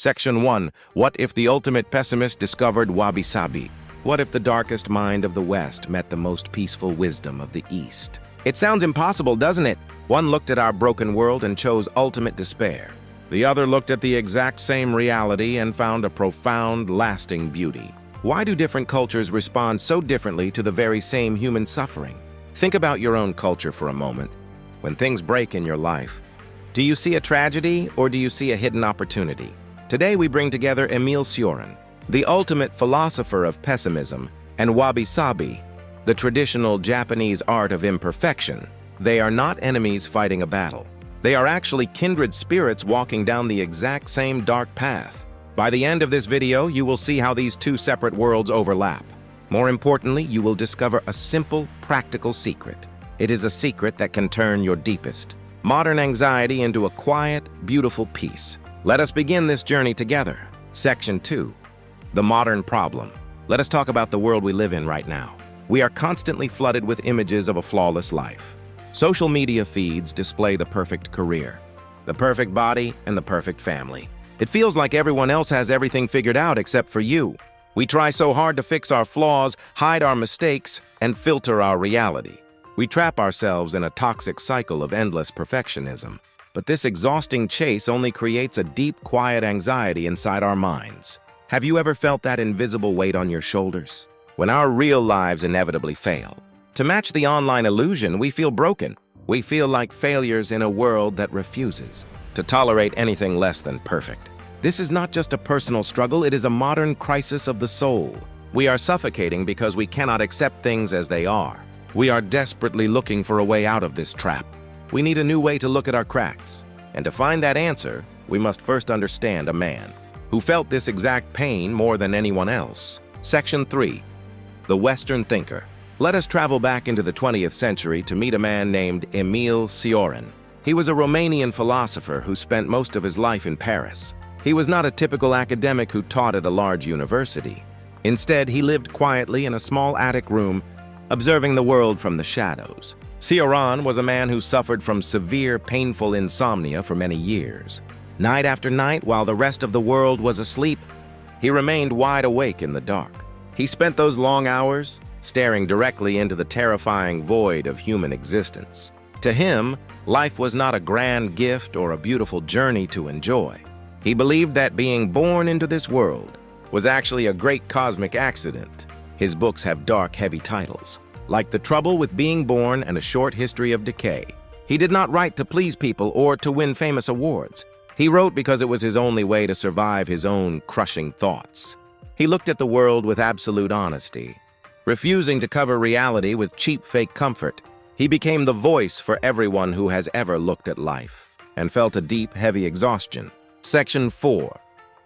Section 1. What if the ultimate pessimist discovered Wabi-Sabi? What if the darkest mind of the West met the most peaceful wisdom of the East? It sounds impossible, doesn't it? One looked at our broken world and chose ultimate despair. The other looked at the exact same reality and found a profound, lasting beauty. Why do different cultures respond so differently to the very same human suffering? Think about your own culture for a moment. When things break in your life, do you see a tragedy or do you see a hidden opportunity? Today we bring together Emil Cioran, the ultimate philosopher of pessimism, and Wabi-Sabi, the traditional Japanese art of imperfection. They are not enemies fighting a battle. They are actually kindred spirits walking down the exact same dark path. By the end of this video, you will see how these two separate worlds overlap. More importantly, you will discover a simple, practical secret. It is a secret that can turn your deepest modern anxiety into a quiet, beautiful peace. Let us begin this journey together. Section 2. The modern problem. Let us talk about the world we live in right now. We are constantly flooded with images of a flawless life. Social media feeds display the perfect career, the perfect body, and the perfect family. It feels like everyone else has everything figured out except for you. We try so hard to fix our flaws, hide our mistakes, and filter our reality. We trap ourselves in a toxic cycle of endless perfectionism. But this exhausting chase only creates a deep, quiet anxiety inside our minds. Have you ever felt that invisible weight on your shoulders? When our real lives inevitably fail. To match the online illusion, we feel broken. We feel like failures in a world that refuses to tolerate anything less than perfect. This is not just a personal struggle, it is a modern crisis of the soul. We are suffocating because we cannot accept things as they are. We are desperately looking for a way out of this trap. We need a new way to look at our cracks. And to find that answer, we must first understand a man who felt this exact pain more than anyone else. Section 3. The Western Thinker. Let us travel back into the 20th century to meet a man named Emil Cioran. He was a Romanian philosopher who spent most of his life in Paris. He was not a typical academic who taught at a large university. Instead, he lived quietly in a small attic room, observing the world from the shadows. Cioran was a man who suffered from severe, painful insomnia for many years. Night after night, while the rest of the world was asleep, he remained wide awake in the dark. He spent those long hours staring directly into the terrifying void of human existence. To him, life was not a grand gift or a beautiful journey to enjoy. He believed that being born into this world was actually a great cosmic accident. His books have dark, heavy titles, like The Trouble with Being Born and A Short History of Decay. He did not write to please people or to win famous awards. He wrote because it was his only way to survive his own crushing thoughts. He looked at the world with absolute honesty, refusing to cover reality with cheap fake comfort. He became the voice for everyone who has ever looked at life and felt a deep, heavy exhaustion. Section 4.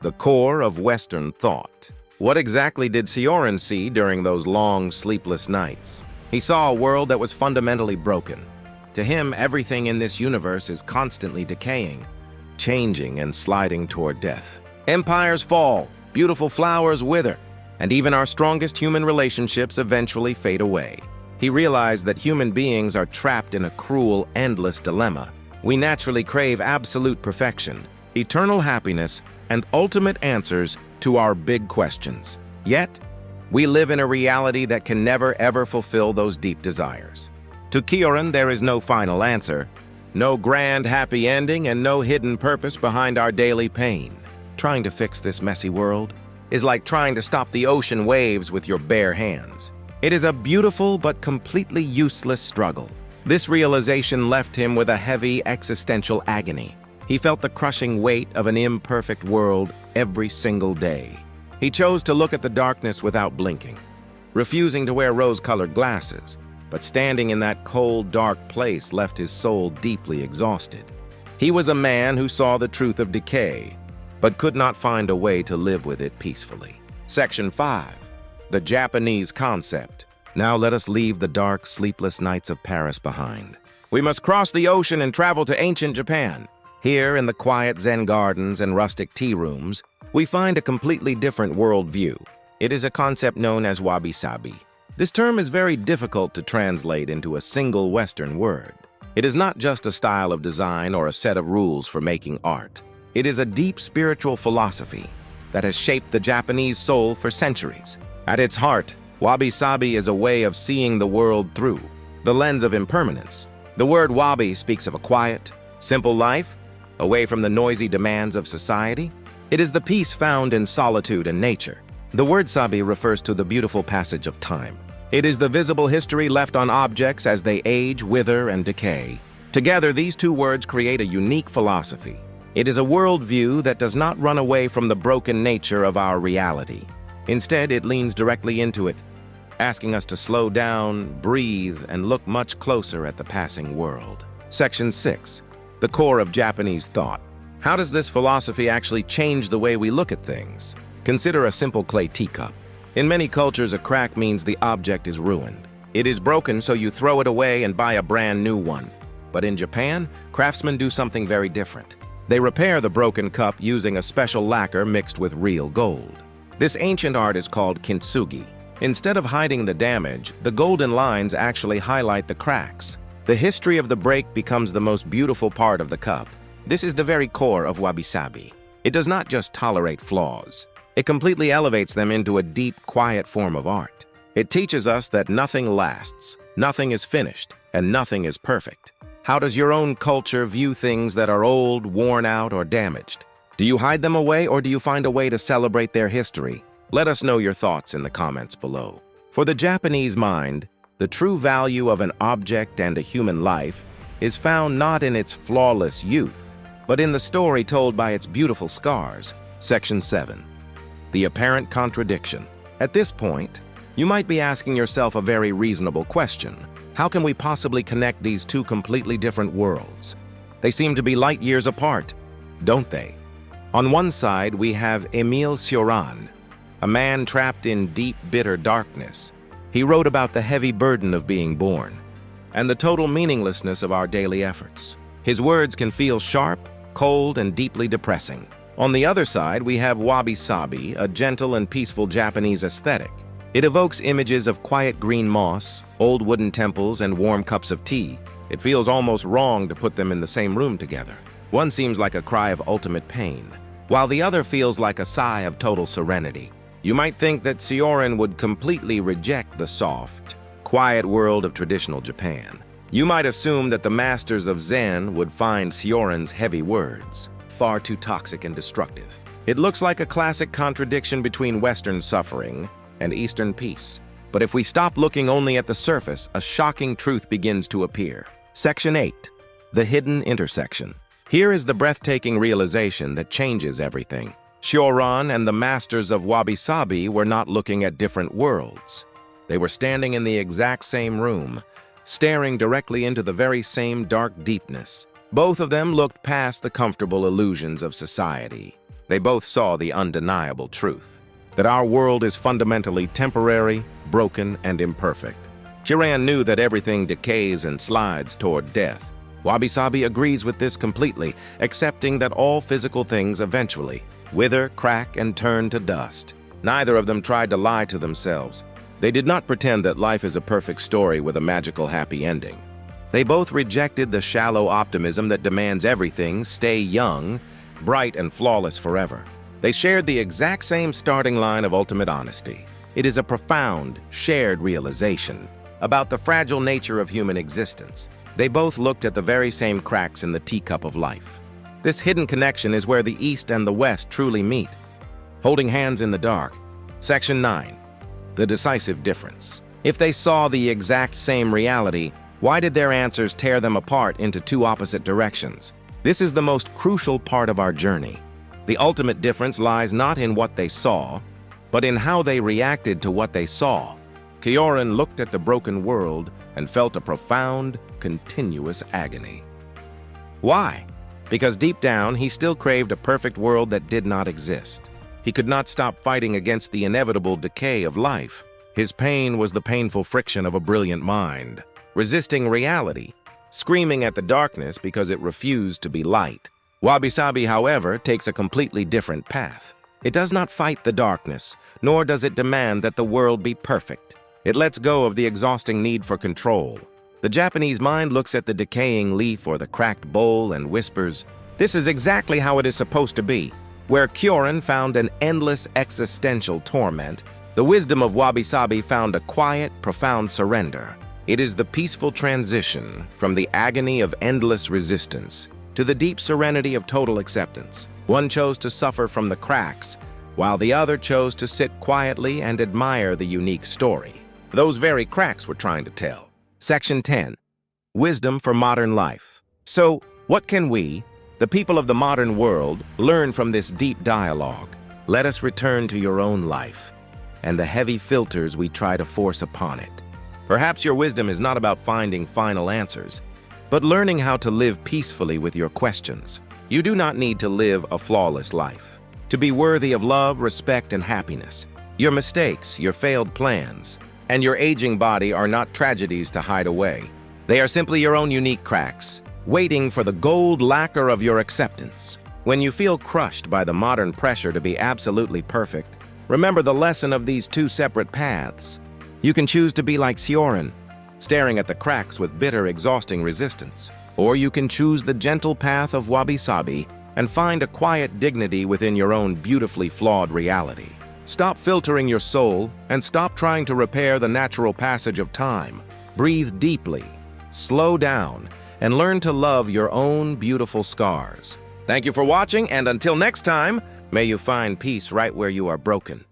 The Core of Western Thought. What exactly did Cioran see during those long, sleepless nights? He saw a world that was fundamentally broken. To him, everything in this universe is constantly decaying, changing, and sliding toward death. Empires fall, beautiful flowers wither, and even our strongest human relationships eventually fade away. He realized that human beings are trapped in a cruel, endless dilemma. We naturally crave absolute perfection, eternal happiness, and ultimate answers to our big questions. Yet, we live in a reality that can never ever fulfill those deep desires. To Cioran, there is no final answer, no grand happy ending, and no hidden purpose behind our daily pain. Trying to fix this messy world is like trying to stop the ocean waves with your bare hands. It is a beautiful but completely useless struggle. This realization left him with a heavy existential agony. He felt the crushing weight of an imperfect world every single day. He chose to look at the darkness without blinking, refusing to wear rose-colored glasses, but standing in that cold, dark place left his soul deeply exhausted. He was a man who saw the truth of decay, but could not find a way to live with it peacefully. Section 5. The Japanese Concept. Now let us leave the dark, sleepless nights of Paris behind. We must cross the ocean and travel to ancient Japan. Here, in the quiet Zen gardens and rustic tea rooms, we find a completely different worldview. It is a concept known as Wabi-Sabi. This term is very difficult to translate into a single Western word. It is not just a style of design or a set of rules for making art. It is a deep spiritual philosophy that has shaped the Japanese soul for centuries. At its heart, Wabi-Sabi is a way of seeing the world through the lens of impermanence. The word wabi speaks of a quiet, simple life, away from the noisy demands of society. It is the peace found in solitude and nature. The word sabi refers to the beautiful passage of time. It is the visible history left on objects as they age, wither, and decay. Together, these two words create a unique philosophy. It is a worldview that does not run away from the broken nature of our reality. Instead, it leans directly into it, asking us to slow down, breathe, and look much closer at the passing world. Section 6. The core of Japanese thought. How does this philosophy actually change the way we look at things? Consider a simple clay teacup. In many cultures, a crack means the object is ruined. It is broken, so you throw it away and buy a brand new one. But in Japan, craftsmen do something very different. They repair the broken cup using a special lacquer mixed with real gold. This ancient art is called Kintsugi. Instead of hiding the damage, the golden lines actually highlight the cracks. The history of the break becomes the most beautiful part of the cup. This is the very core of Wabi-Sabi. It does not just tolerate flaws. It completely elevates them into a deep, quiet form of art. It teaches us that nothing lasts, nothing is finished, and nothing is perfect. How does your own culture view things that are old, worn out, or damaged? Do you hide them away, or do you find a way to celebrate their history? Let us know your thoughts in the comments below. For the Japanese mind, the true value of an object and a human life is found not in its flawless youth, but in the story told by its beautiful scars. Section 7. The apparent contradiction. At this point, you might be asking yourself a very reasonable question. How can we possibly connect these two completely different worlds? They seem to be light years apart, don't they? On one side, we have Emil Cioran, a man trapped in deep, bitter darkness. He wrote about the heavy burden of being born and the total meaninglessness of our daily efforts. His words can feel sharp, cold, and deeply depressing. On the other side, we have Wabi-Sabi, a gentle and peaceful Japanese aesthetic. It evokes images of quiet green moss, old wooden temples, and warm cups of tea. It feels almost wrong to put them in the same room together. One seems like a cry of ultimate pain, while the other feels like a sigh of total serenity. You might think that Cioran would completely reject the soft, quiet world of traditional Japan. You might assume that the masters of Zen would find Cioran's heavy words far too toxic and destructive. It looks like a classic contradiction between Western suffering and Eastern peace. But if we stop looking only at the surface, a shocking truth begins to appear. Section 8. The hidden intersection. Here is the breathtaking realization that changes everything. Cioran and the masters of Wabi-Sabi were not looking at different worlds. They were standing in the exact same room, staring directly into the very same dark deepness. Both of them looked past the comfortable illusions of society. They both saw the undeniable truth, that our world is fundamentally temporary, broken, and imperfect. Cioran knew that everything decays and slides toward death. Wabi-Sabi agrees with this completely, accepting that all physical things eventually wither, crack, and turn to dust. Neither of them tried to lie to themselves. They did not pretend that life is a perfect story with a magical happy ending. They both rejected the shallow optimism that demands everything stay young, bright, and flawless forever. They shared the exact same starting line of ultimate honesty. It is a profound, shared realization about the fragile nature of human existence. They both looked at the very same cracks in the teacup of life. This hidden connection is where the East and the West truly meet, holding hands in the dark. Section 9. The decisive difference. If they saw the exact same reality, why did their answers tear them apart into two opposite directions? This is the most crucial part of our journey. The ultimate difference lies not in what they saw, but in how they reacted to what they saw. Cioran looked at the broken world and felt a profound, continuous agony. Why? Because deep down, he still craved a perfect world that did not exist. He could not stop fighting against the inevitable decay of life. His pain was the painful friction of a brilliant mind, resisting reality, screaming at the darkness because it refused to be light. Wabi-Sabi, however, takes a completely different path. It does not fight the darkness, nor does it demand that the world be perfect. It lets go of the exhausting need for control. The Japanese mind looks at the decaying leaf or the cracked bowl and whispers, This is exactly how it is supposed to be. Where Cioran found an endless existential torment, the wisdom of Wabi-Sabi found a quiet, profound surrender. It is the peaceful transition from the agony of endless resistance to the deep serenity of total acceptance. One chose to suffer from the cracks, while the other chose to sit quietly and admire the unique story those very cracks were trying to tell. Section 10. Wisdom for Modern Life. So, what can we, the people of the modern world, learn from this deep dialogue? Let us return to your own life and the heavy filters we try to force upon it. Perhaps your wisdom is not about finding final answers, but learning how to live peacefully with your questions. You do not need to live a flawless life. To be worthy of love, respect, and happiness, your mistakes, your failed plans, and your aging body are not tragedies to hide away. They are simply your own unique cracks, waiting for the gold lacquer of your acceptance. When you feel crushed by the modern pressure to be absolutely perfect, remember the lesson of these two separate paths. You can choose to be like Cioran, staring at the cracks with bitter, exhausting resistance. Or you can choose the gentle path of Wabi-Sabi and find a quiet dignity within your own beautifully flawed reality. Stop filtering your soul and stop trying to repair the natural passage of time. Breathe deeply, slow down, and learn to love your own beautiful scars. Thank you for watching, and until next time, may you find peace right where you are broken.